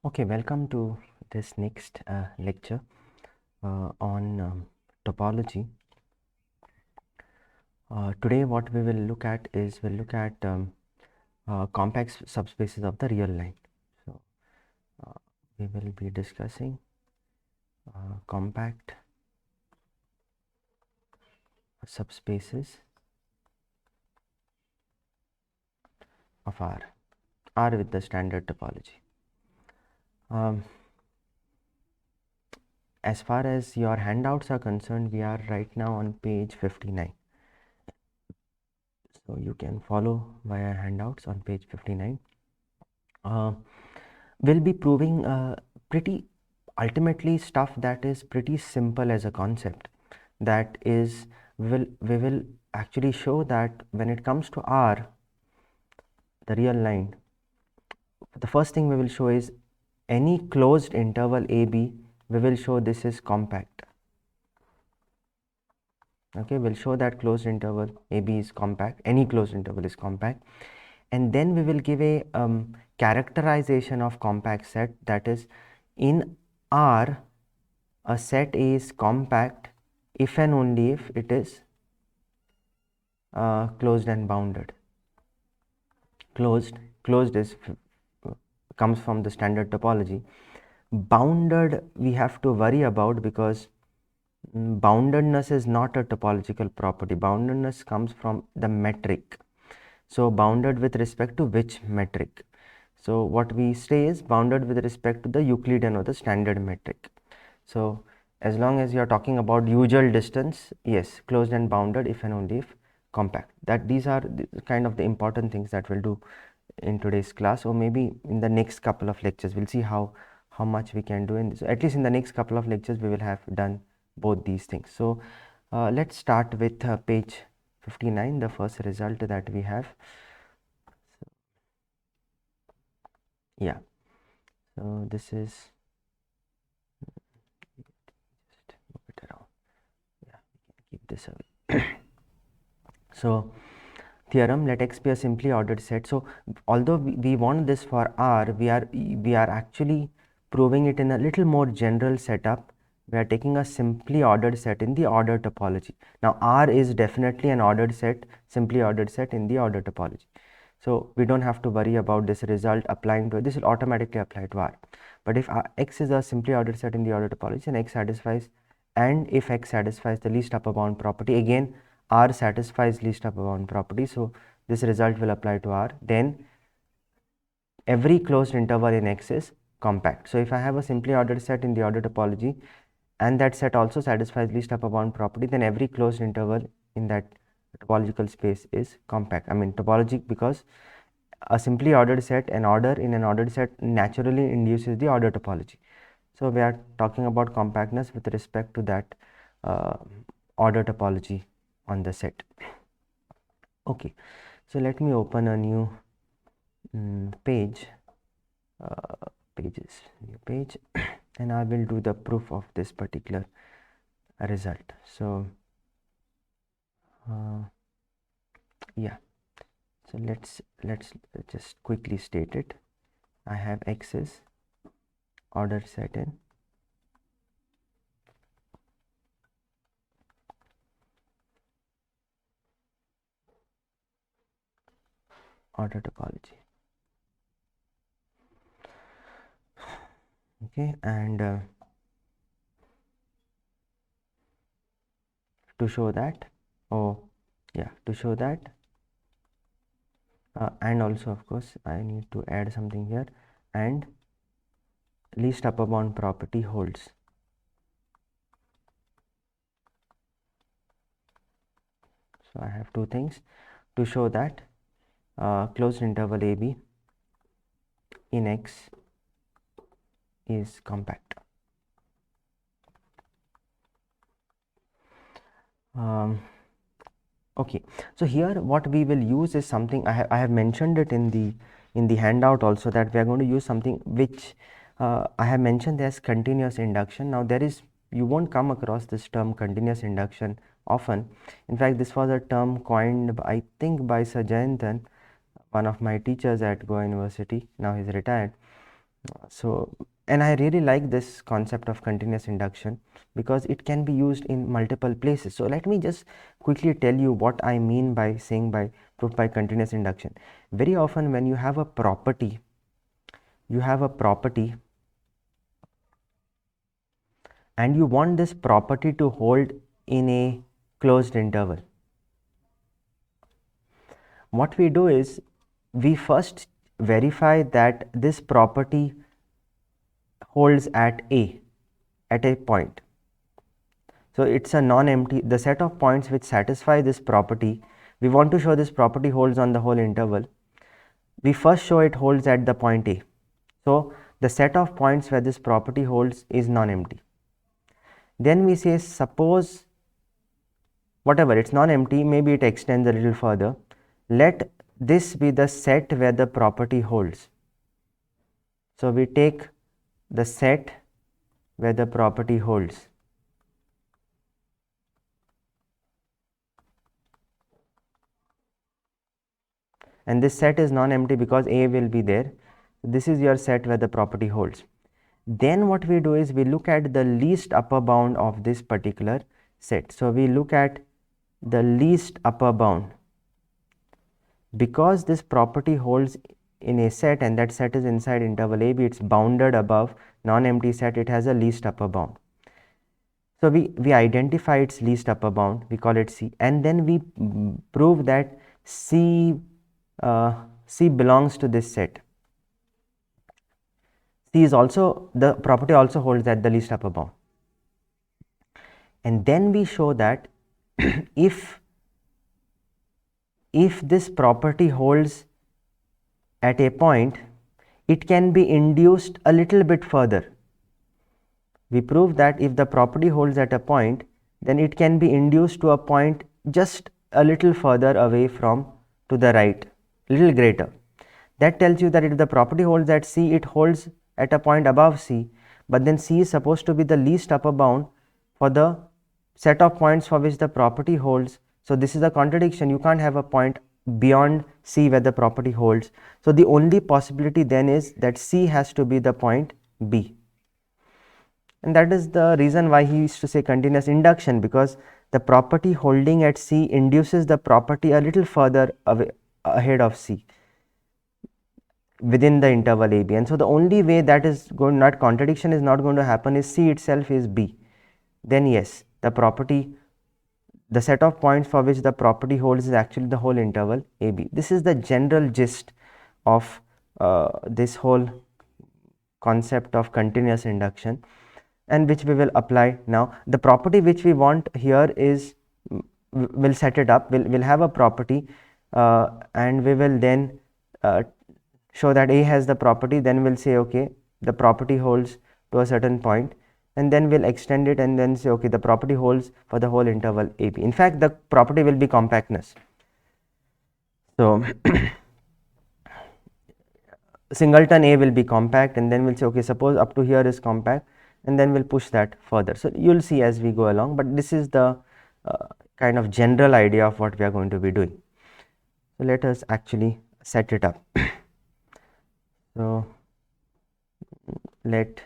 Okay, welcome to this next lecture on topology. Today what we will look at is we'll look at compact subspaces of the real line. So we will be discussing compact subspaces of R with the standard topology. As far as your handouts are concerned, we are right now on page 59. So you can follow via handouts on page 59. We'll be proving pretty ultimately stuff that is pretty simple as a concept. That is, we will actually show that when it comes to R, the real line, the first thing we will show is any closed interval AB, we will show this is compact. Okay, we'll show that closed interval AB is compact, any closed interval is compact, and then we will give a characterization of compact set, that is, in R a set is compact if and only if it is closed and bounded. Closed is comes from the standard topology. Bounded we have to worry about because boundedness is not a topological property. Boundedness comes from the metric. So bounded with respect to which metric? So what we say is bounded with respect to the Euclidean or the standard metric. So as long as you are talking about usual distance, yes, closed and bounded if and only if compact. That these are kind of the important things that we'll do in today's class, or maybe in the next couple of lectures. We'll see how much we can do in this. At least in the next couple of lectures we will have done both these things. So let's start with page 59, the first result that we have. Yeah, so this is, just move it around. Yeah, we can keep this away. So theorem, let X be a simply ordered set. So although we want this for R, we are actually proving it in a little more general setup. We are taking a simply ordered set in the order topology. Now R is definitely an ordered set, simply ordered set in the order topology. So we don't have to worry about this result applying to it. This will automatically apply to R. But if X is a simply ordered set in the order topology and X satisfies, and if X satisfies the least upper bound property, again R satisfies least upper bound property, so this result will apply to R. Then every closed interval in X is compact. So if I have a simply ordered set in the order topology and that set also satisfies least upper bound property, then every closed interval in that topological space is compact. I mean topologic, because a simply ordered set, an order in an ordered set naturally induces the order topology. So we are talking about compactness with respect to that order topology on the set. Okay, so let me open a new page, new page, and I will do the proof of this particular result. So yeah, so let's just quickly state it. I have X is order set in order topology. Okay, and to show that, to show that, and also of course I need to add something here, and least upper bound property holds. So I have two things to show that closed interval AB in X is compact. Okay, so here what we will use is something I have mentioned it in the handout also, that we are going to use something which I have mentioned as continuous induction. Now you won't come across this term continuous induction often. In fact, this was a term coined I think by Sir Jayantan, one of my teachers at Goa University. Now he's retired. So, and I really like this concept of continuous induction because it can be used in multiple places. So, let me just quickly tell you what I mean by saying by proof by continuous induction. Very often when you have a property, and you want this property to hold in a closed interval. What we do is we first verify that this property holds at a point. So, it is a non-empty, the set of points which satisfy this property, we want to show this property holds on the whole interval. We first show it holds at the point A. So, the set of points where this property holds is non-empty. Then we say suppose whatever, it is non-empty, maybe it extends a little further. Let this be the set where the property holds. So, we take the set where the property holds. And this set is non-empty because A will be there. This is your set where the property holds. Then what we do is we look at the least upper bound of this particular set. So, we look at the least upper bound. Because this property holds in a set and that set is inside interval AB, it is bounded above non-empty set, it has a least upper bound. So, we identify its least upper bound, we call it C, and then we prove that C belongs to this set. C is also, the property also holds at the least upper bound. And then we show that if this property holds at a point, it can be induced a little bit further. We prove that if the property holds at a point, then it can be induced to a point just a little further away from to the right, little greater. That tells you that if the property holds at C, it holds at a point above C, but then C is supposed to be the least upper bound for the set of points for which the property holds. So, this is a contradiction. You can't have a point beyond C where the property holds. So, the only possibility then is that C has to be the point B. And that is the reason why he used to say continuous induction, because the property holding at C induces the property a little further away ahead of C within the interval AB. And so, the only way that is going, not contradiction is not going to happen, is C itself is B. Then yes, the property, the set of points for which the property holds is actually the whole interval AB. This is the general gist of this whole concept of continuous induction, and which we will apply now. The property which we want here is, we'll set it up, we'll have a property and we will then show that A has the property, then we'll say okay, the property holds to a certain point, and then we'll extend it and then say okay, the property holds for the whole interval AB. In fact, the property will be compactness. So, singleton A will be compact, and then we'll say okay, suppose up to here is compact, and then we'll push that further. So, you will see as we go along, but this is the kind of general idea of what we are going to be doing. So, let us actually set it up. So, let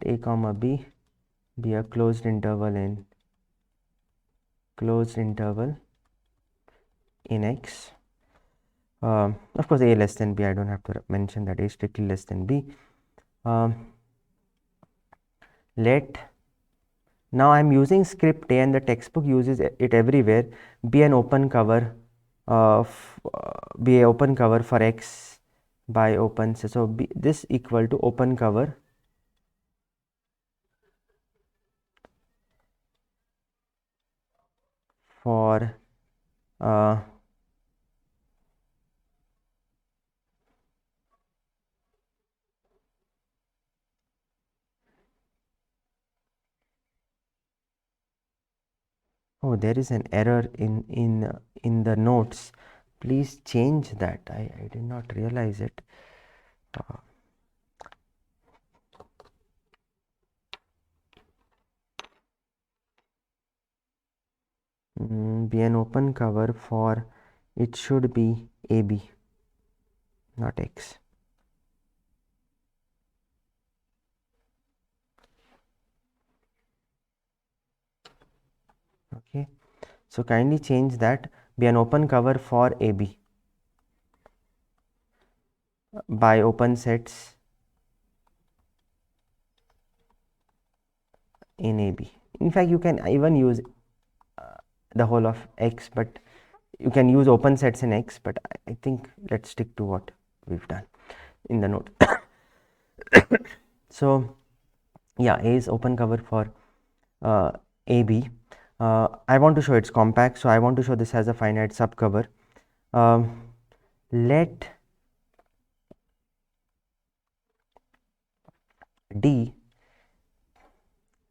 A comma B be a closed interval in X. Of course, A less than B, I don't have to mention that, A strictly less than B. Let, now I am using script A and the textbook uses it everywhere, be an open cover be a open cover for X by open. So, be this equal to open cover for oh, there is an error in the notes. Please change that. I did not realize it. Be an open cover for, it should be AB. not x. Okay, so kindly change that, be an open cover for AB by open sets in AB. In fact, you can even use the whole of X, but you can use open sets in X, but I think let's stick to what we've done in the note. So yeah, A is open cover for AB. I want to show it's compact, so I want to show this as a finite subcover. Let D,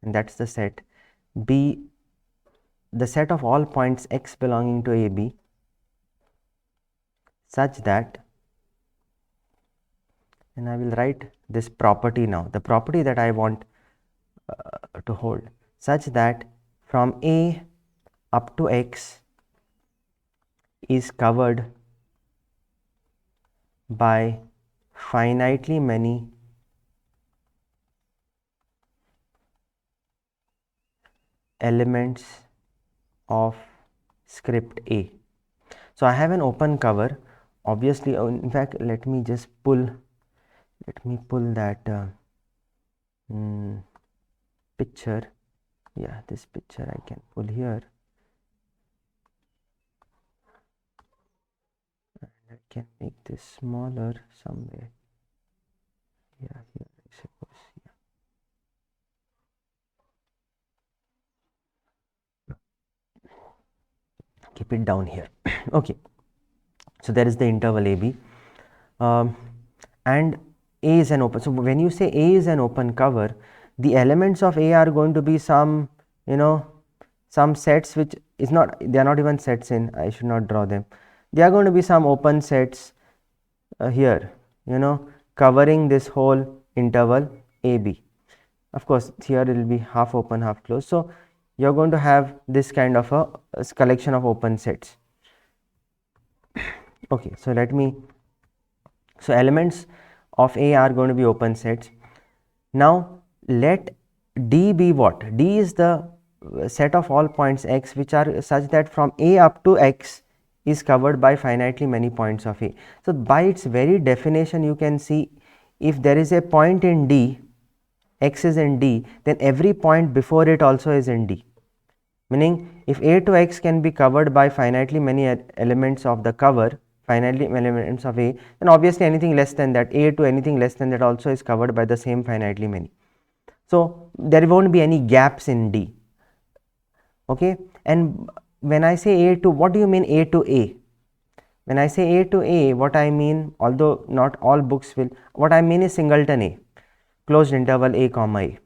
and that's the set, be the set of all points x belonging to AB such that, and I will write this property now, the property that I want to hold, such that from A up to x is covered by finitely many elements of script A. So I have an open cover, obviously. In fact, let me pull that picture. Yeah, this picture I can pull here, and I can make this smaller somewhere. Yeah, here I suppose. Yeah. Keep it down here. Okay, so there is the interval AB, and A is an open. So when you say A is an open cover, the elements of A are going to be some, some sets which is not, they are not even sets in, I should not draw them. They are going to be some open sets here, covering this whole interval AB. Of course, here it will be half open, half closed. So you are going to have this kind of a collection of open sets. Okay, so so elements of A are going to be open sets. Now let D be what? D is the set of all points x which are such that from A up to x is covered by finitely many points of A. So by its very definition, you can see if there is a point in D, x is in D, then every point before it also is in D. Meaning if A to x can be covered by finitely many elements of the cover, finitely many elements of A, then obviously anything less than that, A to anything less than that also is covered by the same finitely many. So there won't be any gaps in D. Okay, and when I say A to, what do you mean A to A? When I say A to A, what I mean, although not all books will, what I mean is singleton A, closed interval A comma A.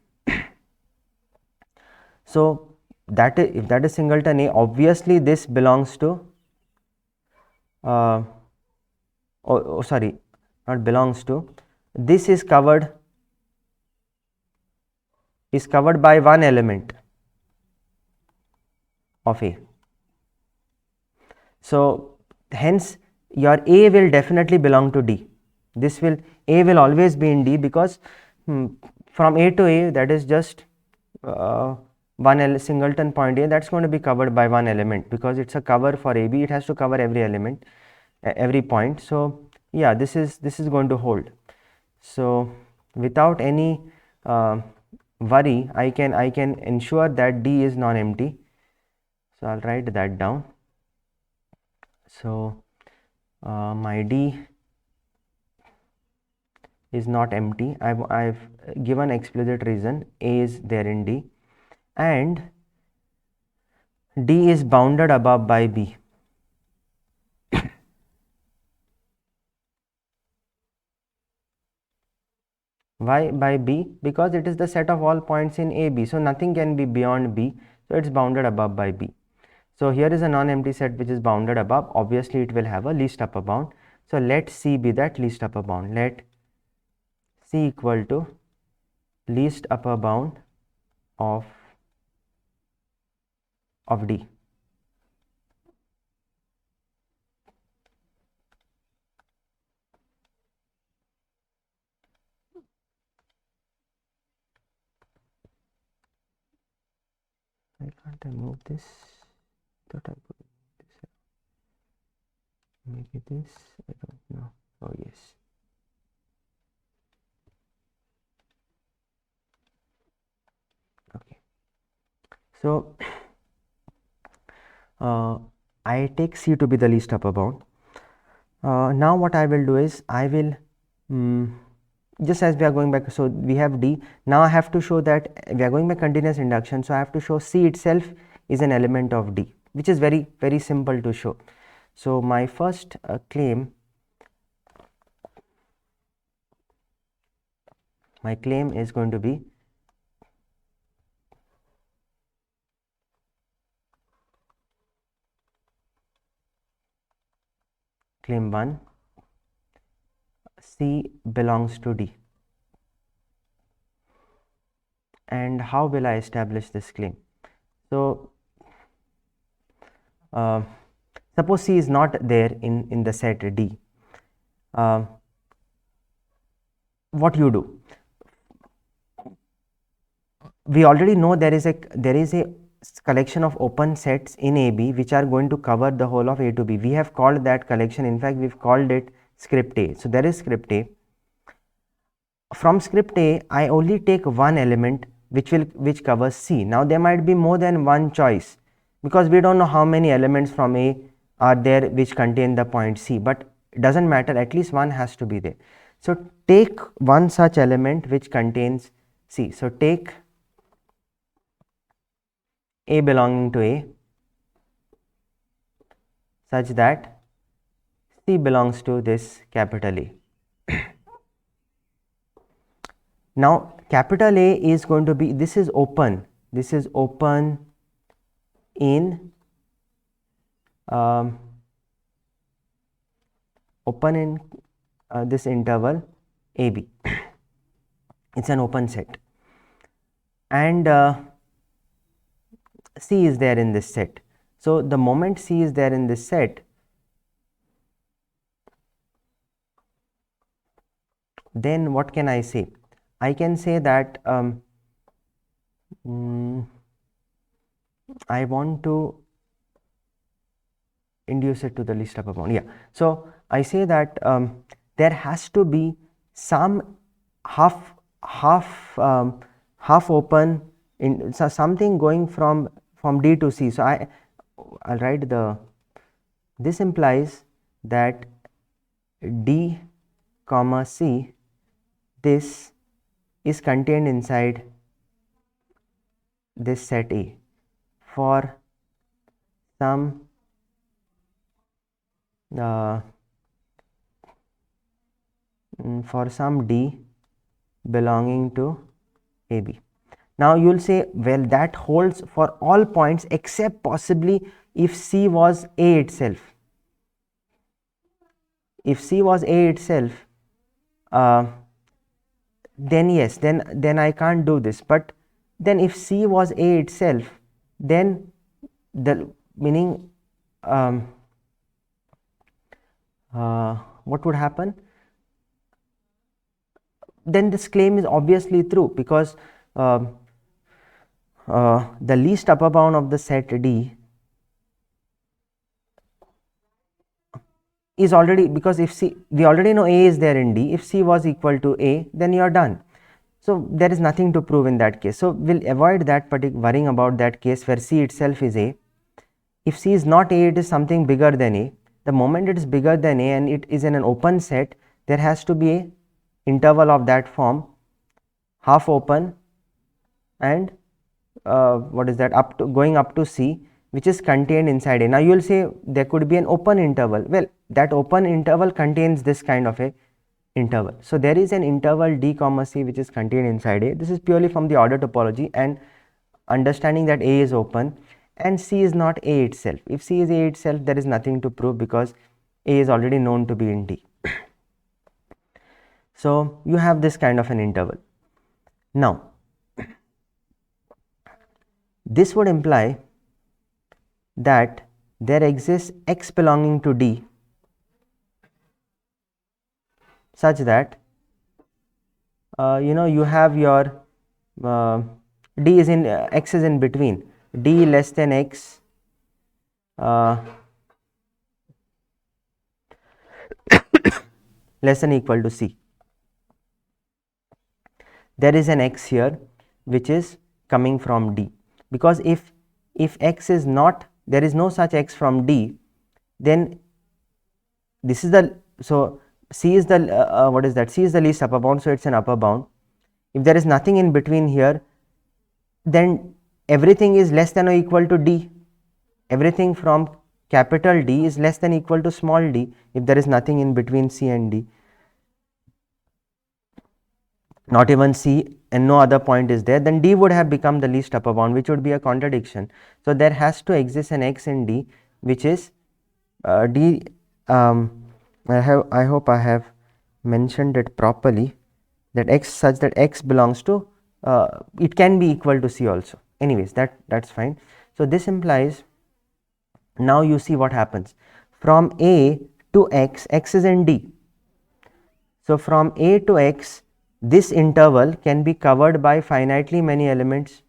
So that is, if that is singleton A, obviously this belongs to sorry, not belongs to, this is covered by one element of A. So hence your A will definitely belong to D. This will, A will always be in D, because from A to A, that is just one singleton point A, that's going to be covered by one element, because it's a cover for AB, it has to cover every element, every point. So yeah, this is going to hold. So without any worry, I can ensure that D is non-empty. So I'll write that down. So my D is not empty. I've given explicit reason. A is there in D, and D is bounded above by B. Why by B? Because it is the set of all points in AB, so nothing can be beyond B, so it's bounded above by B. So here is a non-empty set which is bounded above. Obviously it will have a least upper bound. So let C be that least upper bound. Let C equal to least upper bound of D. can't I move this? Thought I could move this. Maybe this, I don't know. Oh yes. Okay. So I take C to be the least upper bound. Now what I will do is I will just as we are going back, so we have D. Now I have to show that we are going by continuous induction, so I have to show C itself is an element of D, which is very, very simple to show. So my first claim is going to be claim 1, C belongs to D. And how will I establish this claim? So suppose C is not there in the set D. What you do? We already know there is a collection of open sets in AB which are going to cover the whole of A to B. We have called that collection, in fact we've called it script A. So there is script A. From script A, I only take one element which covers C. Now there might be more than one choice because we don't know how many elements from A are there which contain the point C, but it doesn't matter, at least one has to be there. So take one such element which contains C. So take A belonging to A such that C belongs to this capital A. Now capital A is going to be, this is open in this interval AB. It's an open set, and C is there in this set. So the moment C is there in this set, then what can I say? I can say that I want to induce it to the least upper bound. Yeah. So I say that there has to be some half open in, so something going from D to C. So I'll write this implies that D comma C, this is contained inside this set A for some D belonging to AB. Now you will say, well, that holds for all points except possibly if C was A itself. If C was A itself, then yes, then I can't do this. But then if C was A itself, then the meaning what would happen? Then this claim is obviously true because the least upper bound of the set D is already, because if C, we already know A is there in D, if C was equal to A, then you are done. So there is nothing to prove in that case. So we'll avoid that worrying about that case where C itself is A. If C is not A, it is something bigger than A. The moment it is bigger than A and it is in an open set, there has to be a interval of that form, half open and what is that, up to going up to C, which is contained inside A. Now you will say there could be an open interval. Well, that open interval contains this kind of a interval. So there is an interval D comma C which is contained inside A. This is purely from the order topology and understanding that A is open and C is not A itself. If C is A itself, there is nothing to prove because A is already known to be in D. So you have this kind of an interval. Now this would imply that there exists X belonging to D such that you have your D is in X is in between. D less than X less than equal to C. There is an X here which is coming from D, because if X is not, there is no such X from D, then this is the, so C is the what is that, C is the least upper bound, so it's an upper bound. If there is nothing in between here, then everything is less than or equal to D. Everything from capital D is less than equal to small d if there is nothing in between C and D. Not even C and no other point is there, then D would have become the least upper bound, which would be a contradiction. So there has to exist an X in D which is D. I hope I have mentioned it properly, that X such that X belongs to it can be equal to C also. Anyways, that's fine. So this implies, now you see what happens from A to X, X is in D. So from A to X, this interval can be covered by finitely many elements.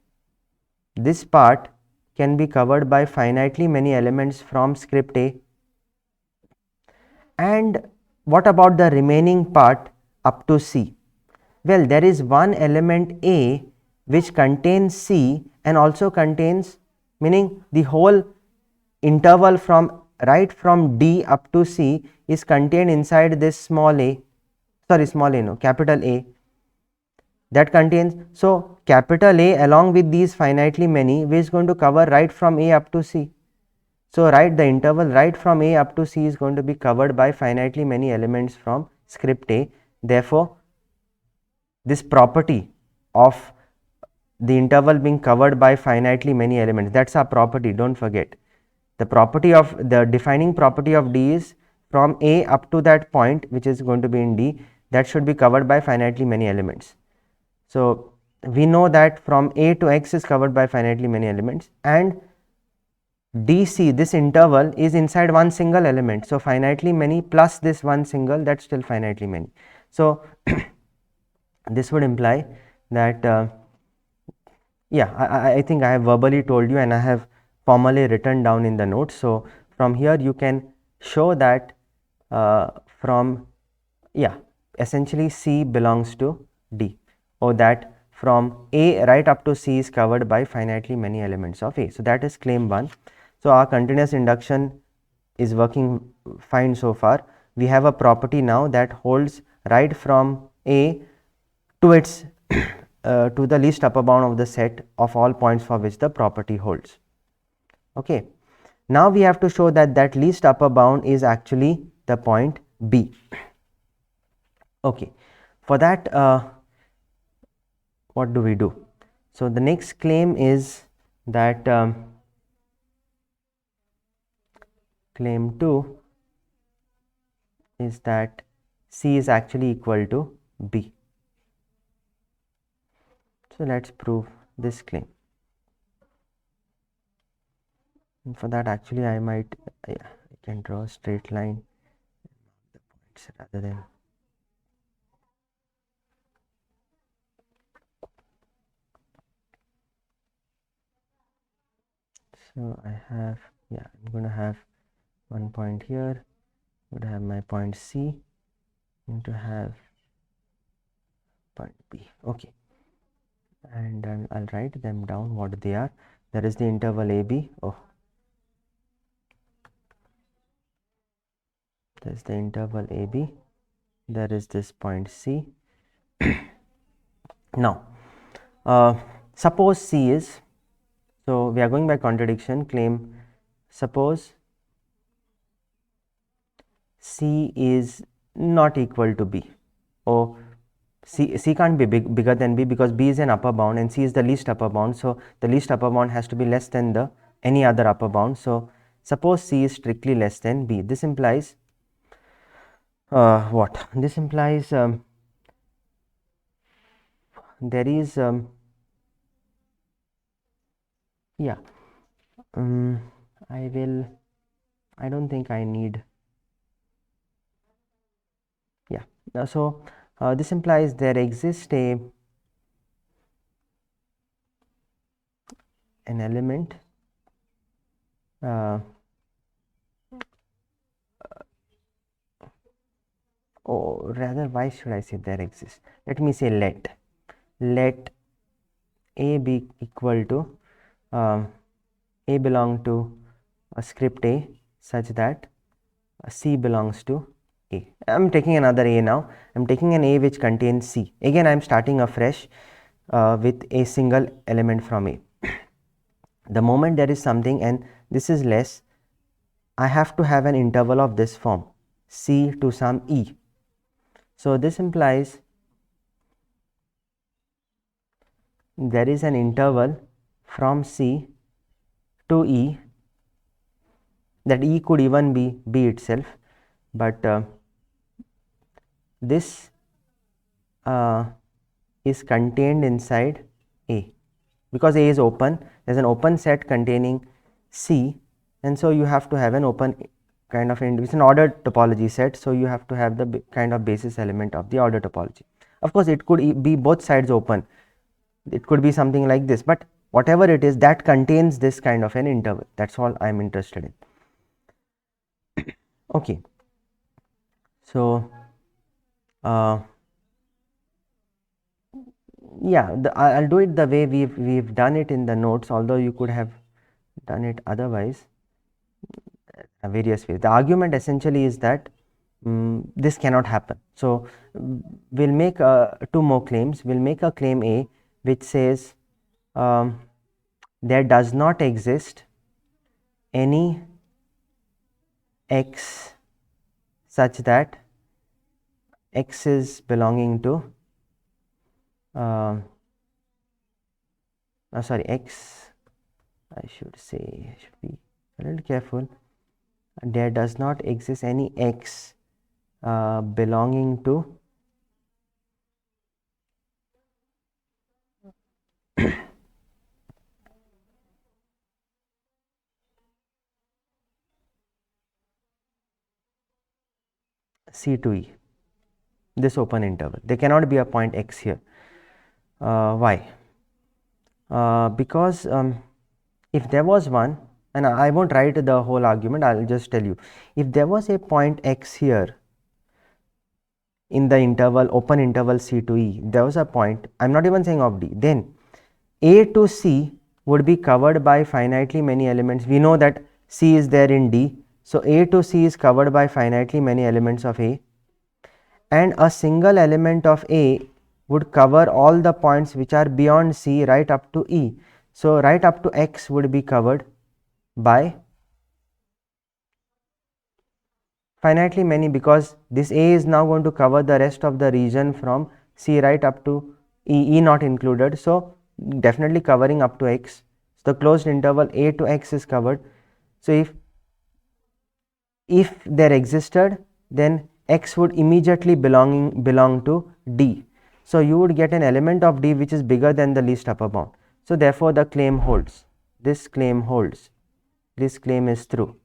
This part can be covered by finitely many elements from script A. And what about the remaining part up to C? Well, there is one element A which contains C and also contains, meaning the whole interval from right from D up to C is contained inside this small a, sorry small a no, capital A, that contains, so capital A along with these finitely many is going to cover right from A up to C. So right, the interval right from A up to C is going to be covered by finitely many elements from script A. Therefore, this property of the interval being covered by finitely many elements, that's our property, don't forget. The property of the defining property of D is from A up to that point which is going to be in D, that should be covered by finitely many elements. So we know that from A to X is covered by finitely many elements, and DC, this interval, is inside one single element. So finitely many plus this one single, that's still finitely many. So this would imply that yeah, I think I have verbally told you and I have formally written down in the notes. So from here you can show that from, yeah, essentially C belongs to D, or that from A right up to C is covered by finitely many elements of A. So that is claim 1. So our continuous induction is working fine so far. We have a property now that holds right from A to its to the least upper bound of the set of all points for which the property holds. Okay. Now we have to show that that least upper bound is actually the point B. Okay. For that, what do we do? So the next claim is that claim 2 is that C is actually equal to B. So let's prove this claim. And for that, actually I might, I can draw a straight line the points rather than, so I have, yeah, I'm going to have one point here, would have my point C, and to have point B. Okay, and then I'll write them down what they are. There is the interval AB. Oh, there's the interval AB. There is this point C. Now, suppose C is, so we are going by contradiction, claim, suppose C is not equal to B, or C can't be bigger than B because B is an upper bound and C is the least upper bound. So the least upper bound has to be less than the any other upper bound. So suppose C is strictly less than B. This implies what? This implies there is yeah, I don't think I need, yeah. So this implies there exists a an element or rather, why should I say there exists? Let me say let A be equal to A belong to a script A such that C belongs to A. I am taking another A now. I am taking an A which contains C. Again, I am starting afresh with a single element from A. The moment there is something and this is less, I have to have an interval of this form, C to some E. So, this implies there is an interval from C to E, that E could even be B itself, but this is contained inside A. Because A is open, there is an open set containing C, and so you have to have an open kind of, it's an ordered topology set, so you have to have the kind of basis element of the order topology. Of course, it could be both sides open, it could be something like this, but whatever it is that contains this kind of an interval, that's all I am interested in. Okay. So, yeah, I'll do it the way we've done it in the notes, although you could have done it otherwise, various ways. The argument essentially is that this cannot happen. So, we'll make two more claims. We'll make a claim A which says there does not exist any x such that x is belonging to sorry, x, I should say, I should be a little careful. There does not exist any x belonging to C to E, this open interval. There cannot be a point x here. Why? Because if there was one, and I won't write the whole argument, I will just tell you. If there was a point x here in the interval, open interval C to E, there was a point, I am not even saying of D, then A to C would be covered by finitely many elements. We know that C is there in D, so A to C is covered by finitely many elements of A, and a single element of A would cover all the points which are beyond C right up to E. So, right up to X would be covered by finitely many, because this A is now going to cover the rest of the region from C right up to E, E not included. So, definitely covering up to X. So, the closed interval A to X is covered. So, if there existed, then X would immediately belong to D. So, you would get an element of D which is bigger than the least upper bound. So, therefore, the claim holds. This claim holds. This claim is true.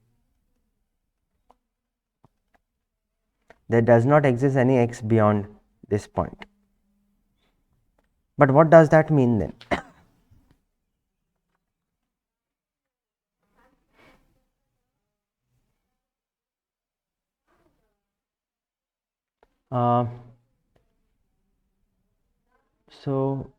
There does not exist any x beyond this point. But what does that mean then? So,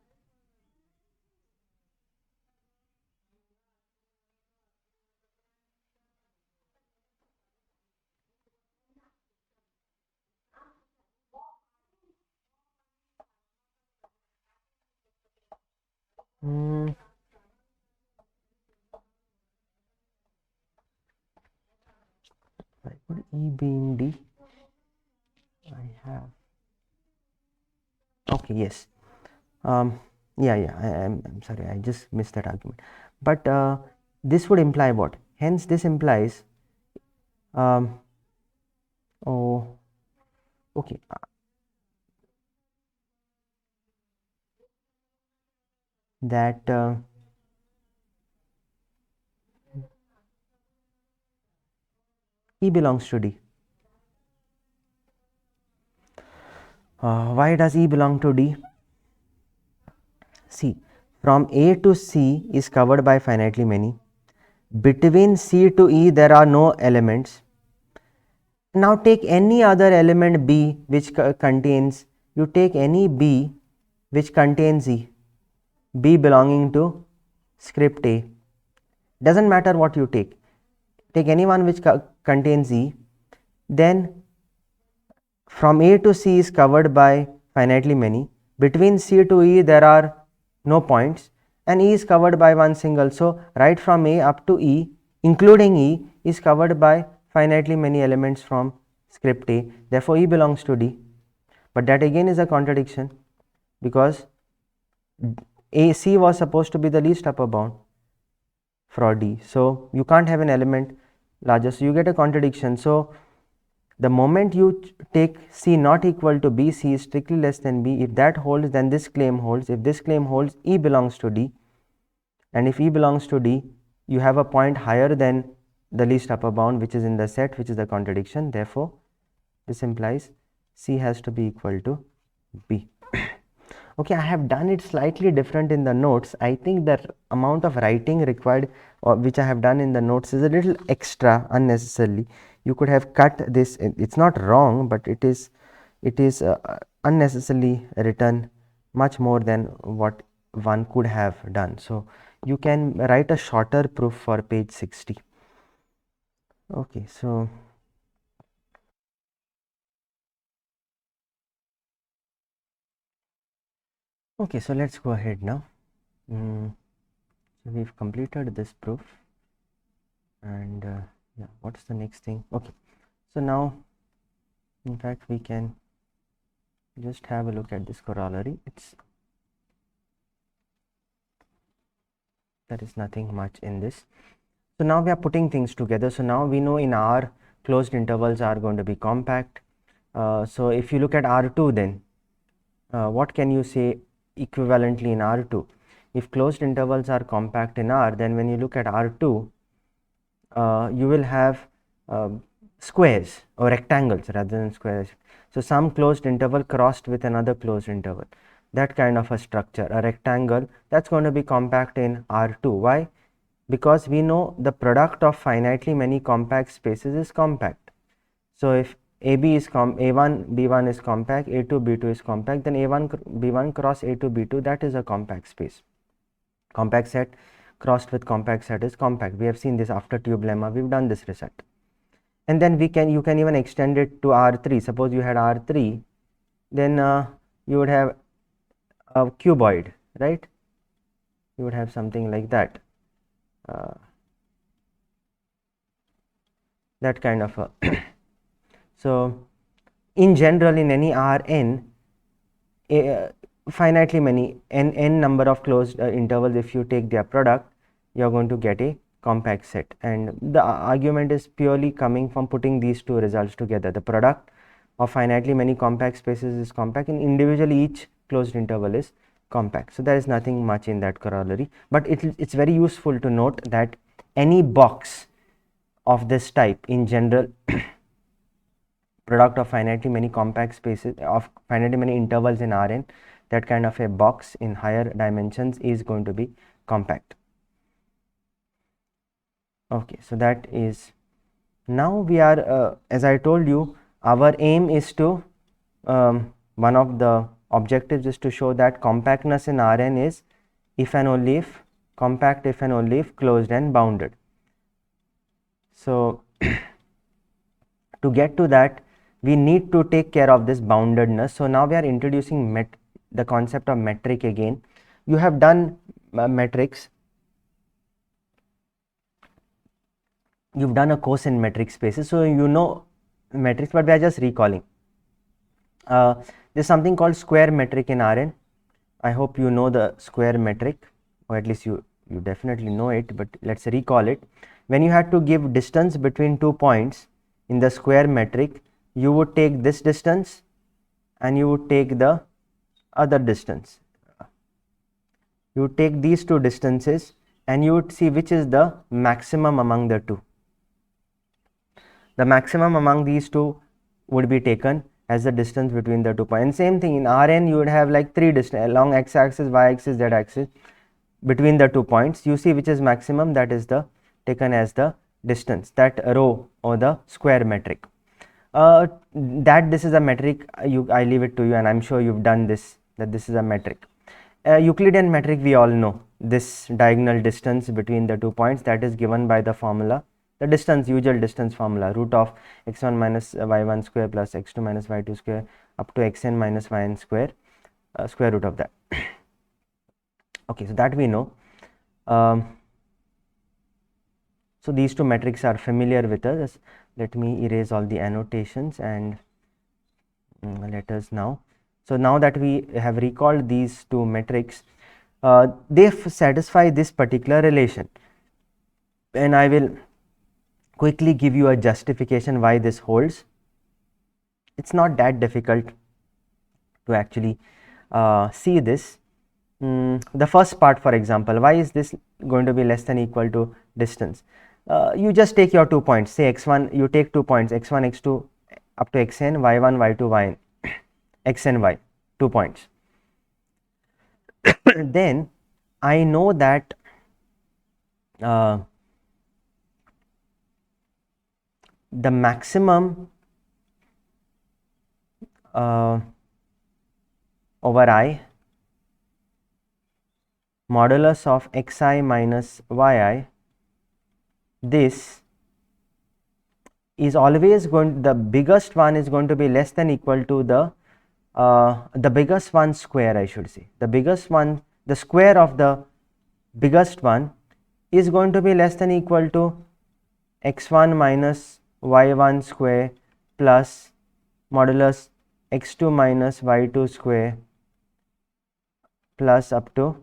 why would E be in D? I have, okay, yes. I'm sorry, I just missed that argument. But this would imply what? Hence, this implies, oh, okay. That E belongs to D. Why does E belong to D? See, from A to C is covered by finitely many. Between C to E there are no elements. Now take any other element B which contains, you take any B which contains E, B belonging to script A. Doesn't matter what you take any one which contains E, then from A to C is covered by finitely many. Between C to E there are no points and E is covered by one single. So right from A up to E including E is covered by finitely many elements from script A. Therefore E belongs to D. But that again is a contradiction, because AC was supposed to be the least upper bound for D. So you can't have an element larger. So you get a contradiction. So the moment you take C not equal to B, C is strictly less than B. If that holds, then this claim holds. If this claim holds, E belongs to D. And if E belongs to D, you have a point higher than the least upper bound, which is in the set, which is the contradiction. Therefore, this implies C has to be equal to B. Okay, I have done it slightly different in the notes. I think the amount of writing required, or which I have done in the notes, is a little extra unnecessarily. You could have cut this. It's not wrong, but it is unnecessarily written much more than what one could have done. So you can write a shorter proof for page 60. Okay, so let's go ahead now. So we've completed this proof, and yeah, what's the next thing? Okay, so now in fact we can just have a look at this corollary. There is nothing much in this. So now we are putting things together. So now we know in R closed intervals are going to be compact. So if you look at R2, then what can you say equivalently in R2? If closed intervals are compact in R, then when you look at R2, you will have squares or rectangles rather than squares. So some closed interval crossed with another closed interval, that kind of a structure, a rectangle, that's going to be compact in R2. Why? Because we know the product of finitely many compact spaces is compact. So if AB is A1 B1 is compact, A2 B2 is compact, then A1 B1 cross A2 B2, that is a compact space. Compact set crossed with compact set is compact. We have seen this after tube lemma. We've done this reset. And then you can even extend it to R3. Suppose you had R3, then you would have a cuboid, right? You would have something like that. That kind of a so in general, in any Rn, finitely many n number of closed intervals, if you take their product, you are going to get a compact set. And the argument is purely coming from putting these two results together. The product of finitely many compact spaces is compact, and individually each closed interval is compact. So there is nothing much in that corollary, but it's very useful to note that any box of this type in general product of finitely many compact spaces of finitely many intervals in Rn, that kind of a box in higher dimensions is going to be compact. Okay, so that is, now we are as I told you, our aim is to one of the objectives is to show that compactness in Rn is if and only if compact, if and only if closed and bounded. So to get to that, we need to take care of this boundedness. So now we are introducing the concept of metric again. You have done metrics, you've done a course in metric spaces, so you know metrics, but we are just recalling. There's something called square metric in Rn. I hope you know the square metric, or at least you definitely know it, but let's recall it. When you had to give distance between 2 points in the square metric, you would take this distance and you would take the other distance. You would take these two distances and you would see which is the maximum among the two. The maximum among these two would be taken as the distance between the 2 points. And same thing in Rn, you would have like three distance along x axis, y axis, z axis. between the 2 points, you see which is maximum, that is the taken as the distance, that row or the square metric. That this is a metric, I leave it to you, and I'm sure you've done this, that this is a metric. Euclidean metric, we all know this diagonal distance between the 2 points, that is given by the formula, the distance, usual distance formula, root of x1 minus y1 square plus x2 minus y2 square up to xn minus yn square, square root of that. Okay, so that we know. So these two metrics are familiar with us. Let me erase all the annotations and let us now. So now that we have recalled these two metrics, they satisfy this particular relation, and I will quickly give you a justification why this holds. It's not that difficult to actually see this. The first part, for example, why is this going to be less than equal to distance? You just take your 2 points, say x1, you take 2 points, x1, x2 up to xn, y1, y2, yn, x and y, 2 points. Then I know that the maximum over I modulus of xi minus yi, this is always going, the biggest one is going to be less than equal to the biggest one square, I should say. The biggest one, the square of the biggest one is going to be less than equal to x1 minus y1 square plus modulus x2 minus y2 square plus up to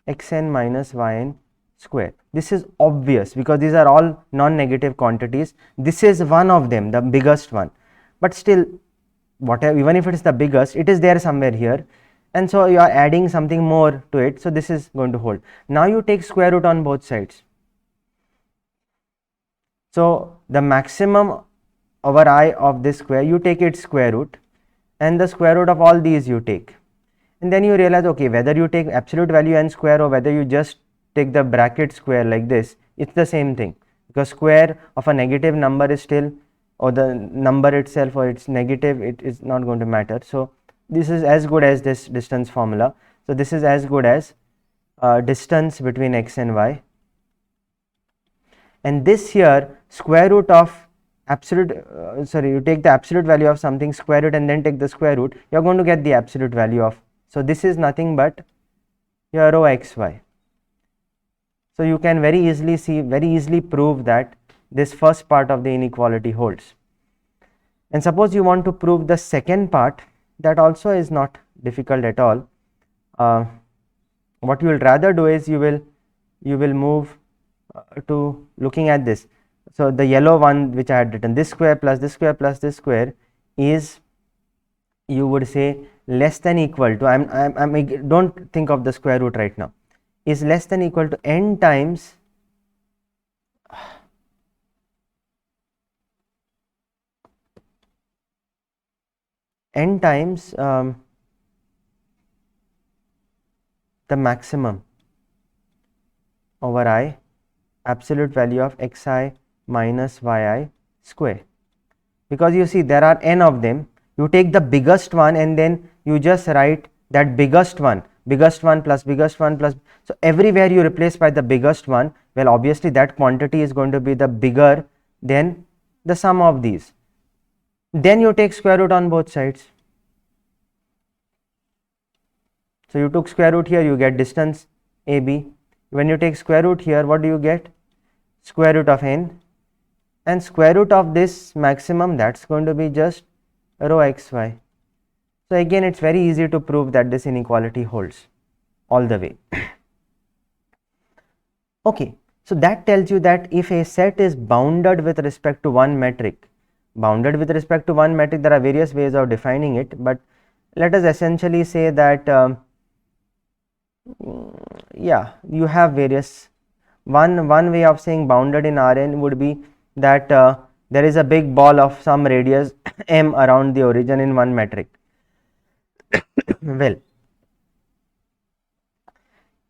xn minus yn square. This is obvious because these are all non-negative quantities. This is one of them, the biggest one, but still, whatever, even if it is the biggest, it is there somewhere here, and so you are adding something more to it, so this is going to hold. Now you take square root on both sides. So the maximum over I of this square, you take its square root, and the square root of all these you take, and then you realize, okay, whether you take absolute value n square or whether you just take the bracket square like this, it's the same thing, because square of a negative number is still, or the number itself, or it's negative, it is not going to matter. So this is as good as this distance formula. So this is as good as distance between x and y, and this here square root of absolute, you take the absolute value of something, square root, and then take the square root, you are going to get the absolute value of, so this is nothing but your rho xy. So you can very easily see, very easily prove that this first part of the inequality holds. And suppose you want to prove the second part, that also is not difficult at all. What you will rather do is you will move to looking at this. So the yellow one which I had written, this square plus this square plus this square is, you would say, less than equal to, don't think of the square root right now, is less than equal to n times the maximum over I absolute value of xi minus yi square, because you see there are n of them. You take the biggest one and then you just write that biggest one plus biggest one plus, so everywhere you replace by the biggest one, well, obviously that quantity is going to be the bigger than the sum of these. Then you take square root on both sides. So you took square root here, you get distance AB. When you take square root here, what do you get? Square root of n, and square root of this maximum, that's going to be just rho xy. So again, it's very easy to prove that this inequality holds all the way. Okay, so that tells you that if a set is bounded with respect to one metric, there are various ways of defining it, but let us essentially say that yeah, you have various, one way of saying bounded in Rn would be that there is a big ball of some radius m around the origin in one metric. Well,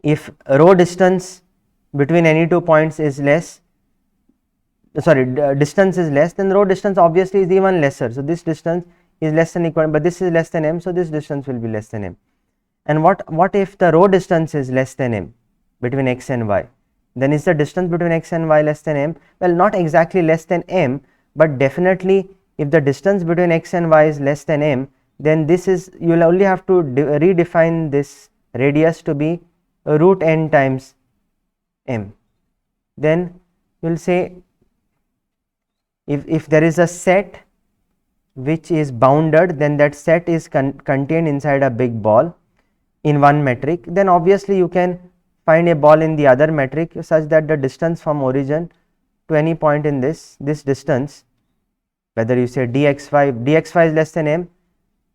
if row distance between any two points is less, distance is less, then row distance obviously is even lesser. So this distance is less than equal, but this is less than m, so this distance will be less than m. And what if the row distance is less than m between x and y? Then is the distance between x and y less than m? Well, not exactly less than m, but definitely if the distance between x and y is less than m, then this is, you will only have to redefine this radius to be root n times m. Then you will say, if there is a set which is bounded, then that set is contained inside a big ball in one metric, then obviously you can find a ball in the other metric such that the distance from origin to any point in this distance, whether you say dxy is less than m,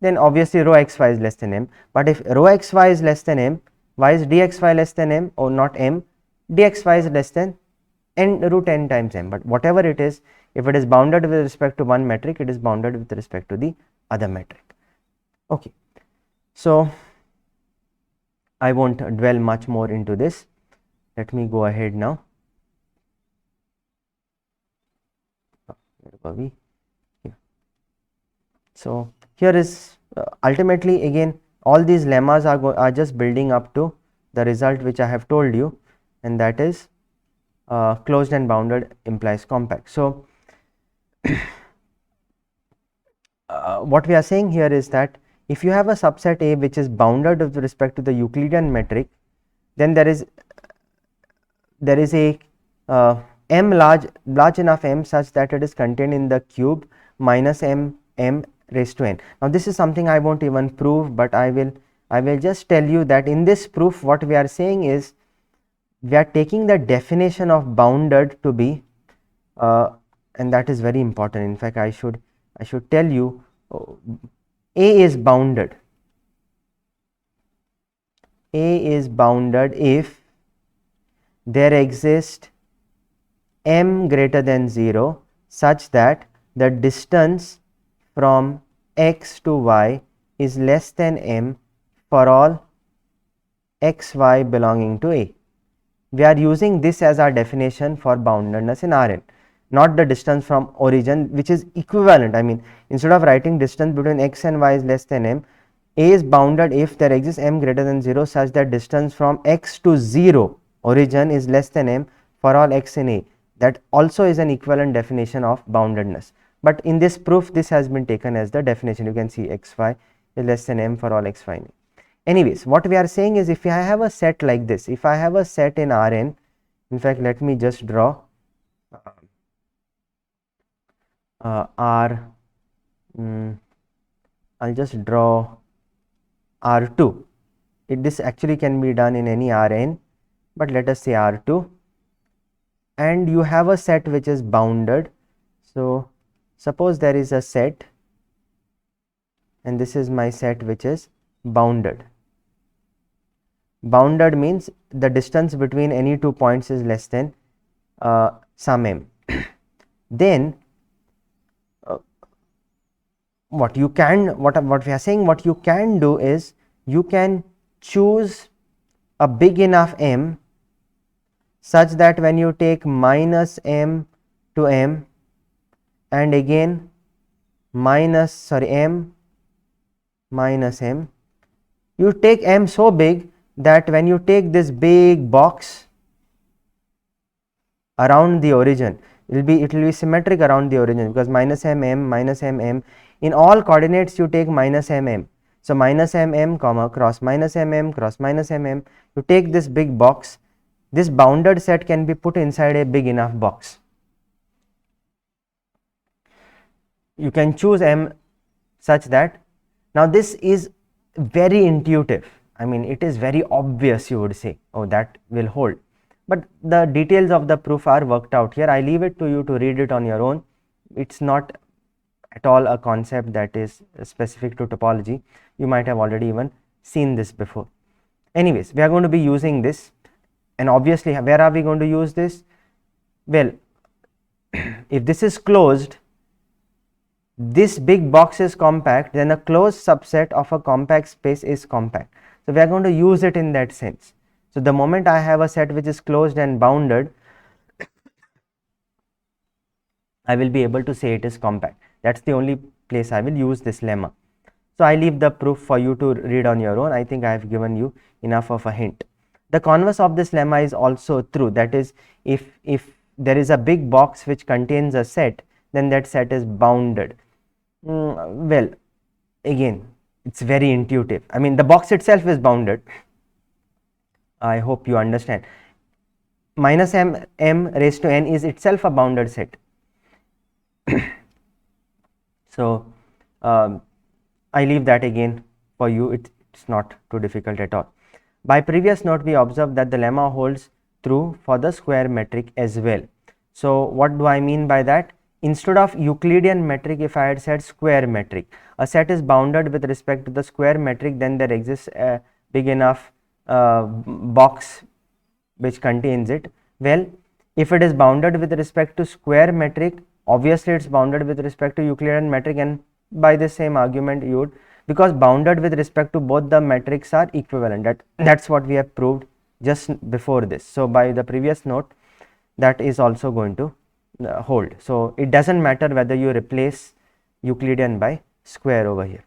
then obviously rho xy is less than m. But if rho xy is less than m, why is dxy less than m or not m? Dxy is less than n root n times m. But whatever it is, if it is bounded with respect to one metric, it is bounded with respect to the other metric. Okay, so I won't dwell much more into this. Let me go ahead now. Where were we? Here. So here is ultimately again all these lemmas are just building up to the result which I have told you, and that is closed and bounded implies compact. So what we are saying here is that if you have a subset A which is bounded with respect to the Euclidean metric, then there is a m large enough m such that it is contained in the cube minus m raised to n. Now this is something I won't even prove, but I will just tell you that in this proof what we are saying is we are taking the definition of bounded to be and that is very important. In fact, I should tell you, A is bounded. A is bounded if there exists m greater than 0 such that the distance from x to y is less than m for all x y belonging to A. We are using this as our definition for boundedness in Rn, not the distance from origin, which is equivalent. I mean, instead of writing distance between x and y is less than m, A is bounded if there exists m greater than 0 such that distance from x to 0 origin is less than m for all x in A. That also is an equivalent definition of boundedness. But in this proof, this has been taken as the definition. You can see xy is less than m for all xy in A. Anyways, what we are saying is if I have a set like this, if I have a set in Rn, in fact, let me just draw I'll just draw R2. This actually can be done in any Rn, but let us say R2, and you have a set which is bounded. So suppose there is a set and this is my set which is bounded. Bounded means the distance between any two points is less than some m. Then what we are saying, what you can do is you can choose a big enough m such that when you take minus m to m and again m minus m, you take m so big that when you take this big box around the origin, it will be symmetric around the origin, because minus m in all coordinates you take minus m. So minus m comma cross minus m cross minus m, you take this big box. This bounded set can be put inside a big enough box. You can choose m such that, now this is very intuitive. I mean, it is very obvious, you would say, oh, that will hold. But the details of the proof are worked out here. I leave it to you to read it on your own. It's not at all a concept that is specific to topology. You might have already even seen this before. Anyways, we are going to be using this, and obviously where are we going to use this? Well, if this is closed, this big box is compact, then a closed subset of a compact space is compact. So we are going to use it in that sense. So the moment I have a set which is closed and bounded, I will be able to say it is compact. That's the only place I will use this lemma. So I leave the proof for you to read on your own. I think I have given you enough of a hint. The converse of this lemma is also true. That is, if there is a big box which contains a set, then that set is bounded. Well, again, it's very intuitive. I mean, the box itself is bounded. I hope you understand. Minus m raised to n is itself a bounded set. So I leave that again for you. It's not too difficult at all. By previous note, we observed that the lemma holds true for the square metric as well. So what do I mean by that? Instead of Euclidean metric, if I had said square metric, a set is bounded with respect to the square metric, then there exists a big enough box which contains it. Well, if it is bounded with respect to square metric, obviously it's bounded with respect to Euclidean metric, and by the same argument you would, because bounded with respect to both the metrics are equivalent. That's what we have proved just before this. So by the previous note, that is also going to hold. So it doesn't matter whether you replace Euclidean by square over here.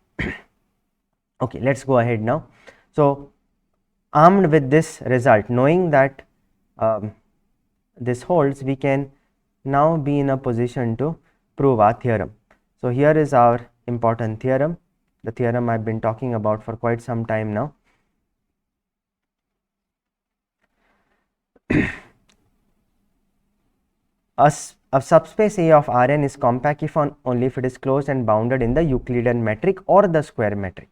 Okay, let's go ahead now. So armed with this result, knowing that this holds, we can now be in a position to prove our theorem. So here is our important theorem, the theorem I've been talking about for quite some time now. A subspace A of Rn is compact if only if it is closed and bounded in the Euclidean metric or the square metric.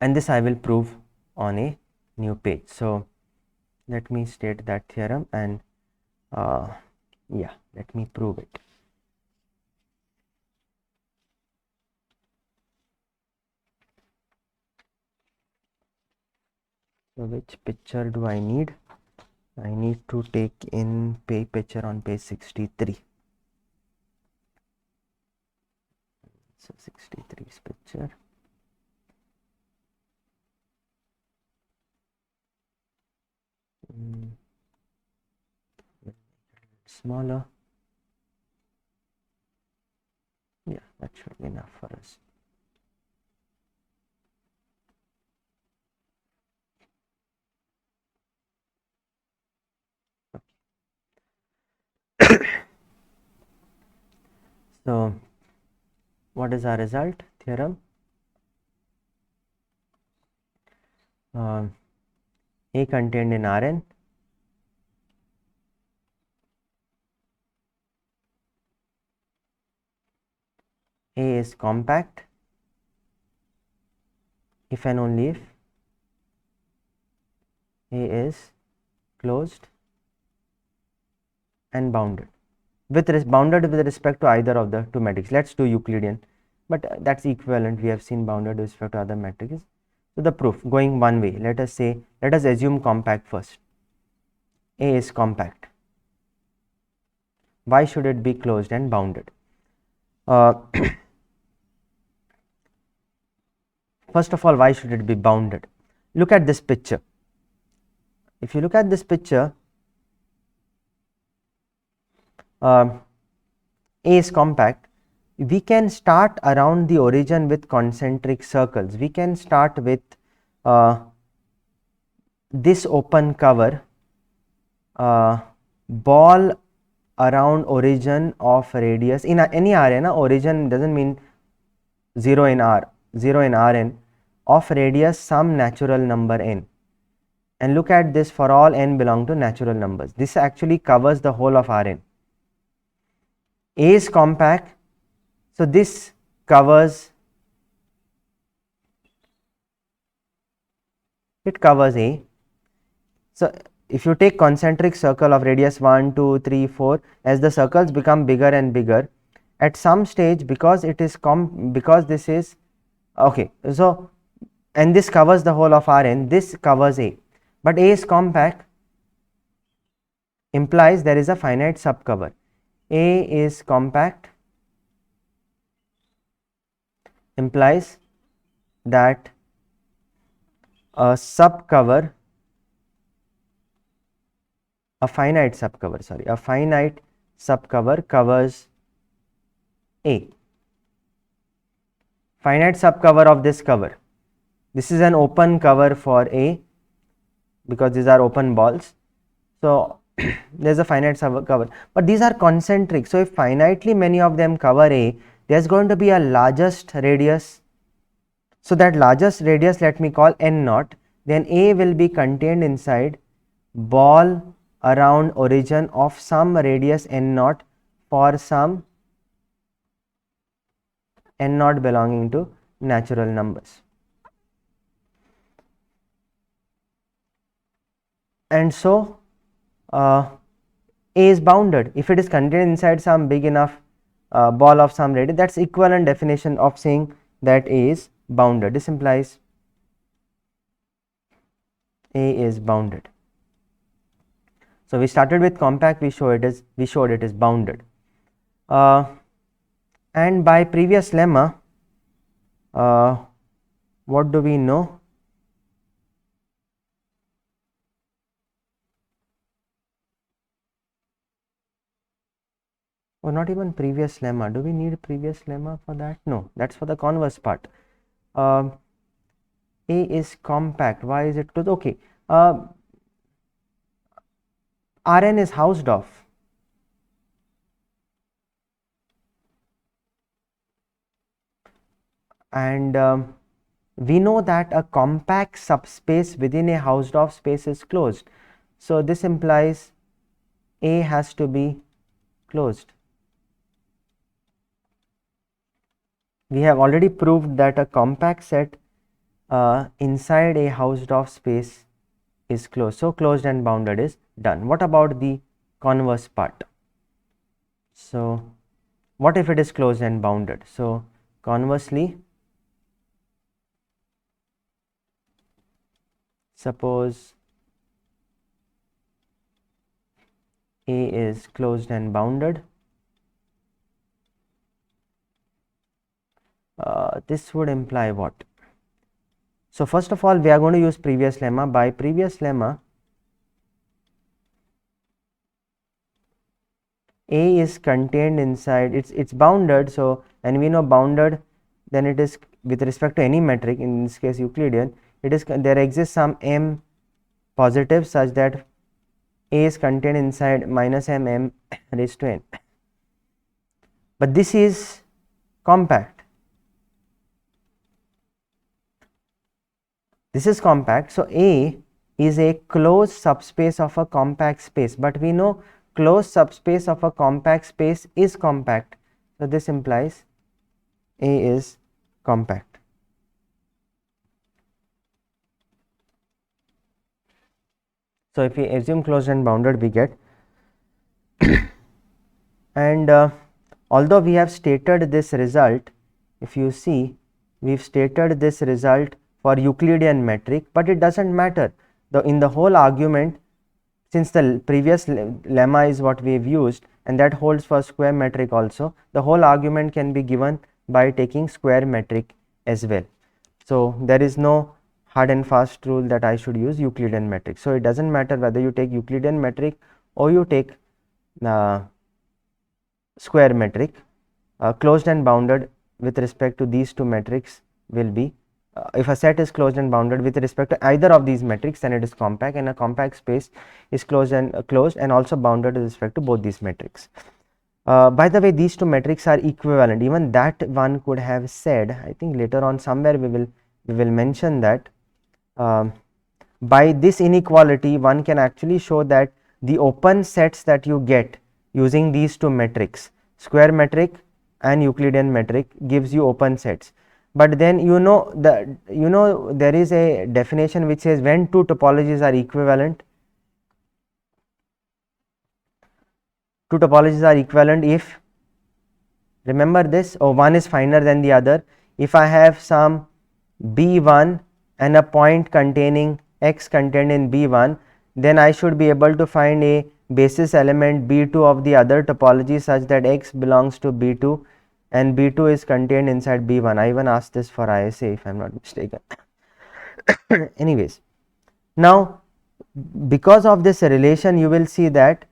And this I will prove on a new page. So let me state that theorem and yeah, let me prove it. So which picture do I need? I need to take in picture on page 63. So 63 is picture. Smaller. Yeah, that should be enough for us. So what is our result theorem? A contained in Rn A is compact if and only if A is closed and bounded bounded with respect to either of the two metrics. Let's do Euclidean, but that's equivalent. We have seen bounded with respect to other matrices. So the proof going one way, let us assume compact first. A is compact. Why should it be closed and bounded? First of all, why should it be bounded? Look at this picture. If you look at this picture, A is compact. We can start around the origin with concentric circles. We can start with this open cover, ball around origin of radius in any Rn. Origin doesn't mean 0 in R, 0 in Rn, of radius some natural number n, and look at this for all n belong to natural numbers. This actually covers the whole of Rn. A is compact, so this covers, it covers A. So if you take concentric circle of radius 1, 2, 3, 4, as the circles become bigger and bigger, at some stage, because it is because this is okay, so and this covers the whole of Rn, this covers A, but A is compact implies there is a finite subcover. A is compact implies that a subcover, a finite subcover covers A. Finite subcover of this cover. This is an open cover for A because these are open balls. So there's a finite subcover, but these are concentric. So if finitely many of them cover A, there's going to be a largest radius. So that largest radius, let me call N naught. Then A will be contained inside ball around origin of some radius N naught for some N naught belonging to natural numbers. And so A is bounded. If it is contained inside some big enough ball of some radius, that's equivalent definition of saying that A is bounded. This implies A is bounded. So we started with compact, we showed it is bounded. And by previous lemma, what do we know? Or not even previous lemma. Do we need previous lemma for that? No, that's for the converse part. A is compact. Why is it closed? Okay. Rn is Hausdorff. And we know that a compact subspace within a Hausdorff space is closed. So this implies A has to be closed. We have already proved that a compact set inside a Hausdorff space is closed. So closed and bounded is done. What about the converse part? So what if it is closed and bounded? So conversely, suppose A is closed and bounded. This would imply what? So first of all, we are going to use previous lemma. By previous lemma, A is contained inside, it's bounded. So and we know bounded, then it is with respect to any metric, in this case Euclidean, it is there exists some m positive such that A is contained inside minus m raised to n. But this is compact. This is compact. So A is a closed subspace of a compact space, but we know closed subspace of a compact space is compact. So this implies A is compact. So if we assume closed and bounded, we get and although we have stated this result, if you see, we've stated this result for Euclidean metric, but it doesn't matter. In the whole argument, since the previous lemma is what we have used, and that holds for square metric also, the whole argument can be given by taking square metric as well. So there is no hard and fast rule that I should use Euclidean metric. So it doesn't matter whether you take Euclidean metric or you take square metric. Closed and bounded with respect to these two metrics will be, if a set is closed and bounded with respect to either of these metrics, then it is compact, and a compact space is closed and also bounded with respect to both these metrics. By the way, these two metrics are equivalent. Even that one could have said, I think later on somewhere we will mention that by this inequality one can actually show that the open sets that you get using these two metrics, square metric and Euclidean metric, gives you open sets. But then there is a definition which says when two topologies are equivalent, if, remember this, one is finer than the other. If I have some B1 and a point containing x contained in B1, then I should be able to find a basis element B2 of the other topology such that x belongs to B2 and B2 is contained inside B1. I even asked this for ISA if I am not mistaken. Anyways, now because of this relation you will see that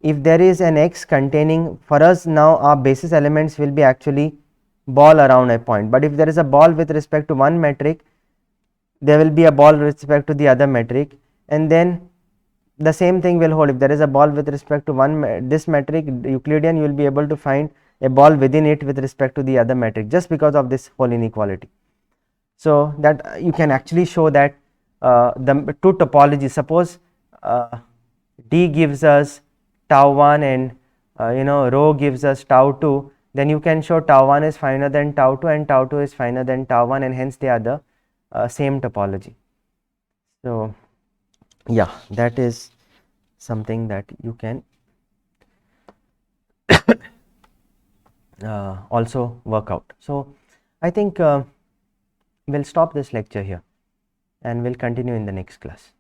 if there is an x containing, for us now our basis elements will be actually ball around a point, but if there is a ball with respect to one metric, there will be a ball with respect to the other metric, and then the same thing will hold. If there is a ball with respect to this metric Euclidean, you will be able to find a ball within it with respect to the other metric, just because of this whole inequality. So that you can actually show that the two topologies, suppose D gives us tau 1 and rho gives us tau 2, then you can show tau 1 is finer than tau 2 and tau 2 is finer than tau 1, and hence they are the same topology. So yeah, that is something that you can also work out. So I think we'll stop this lecture here and we'll continue in the next class.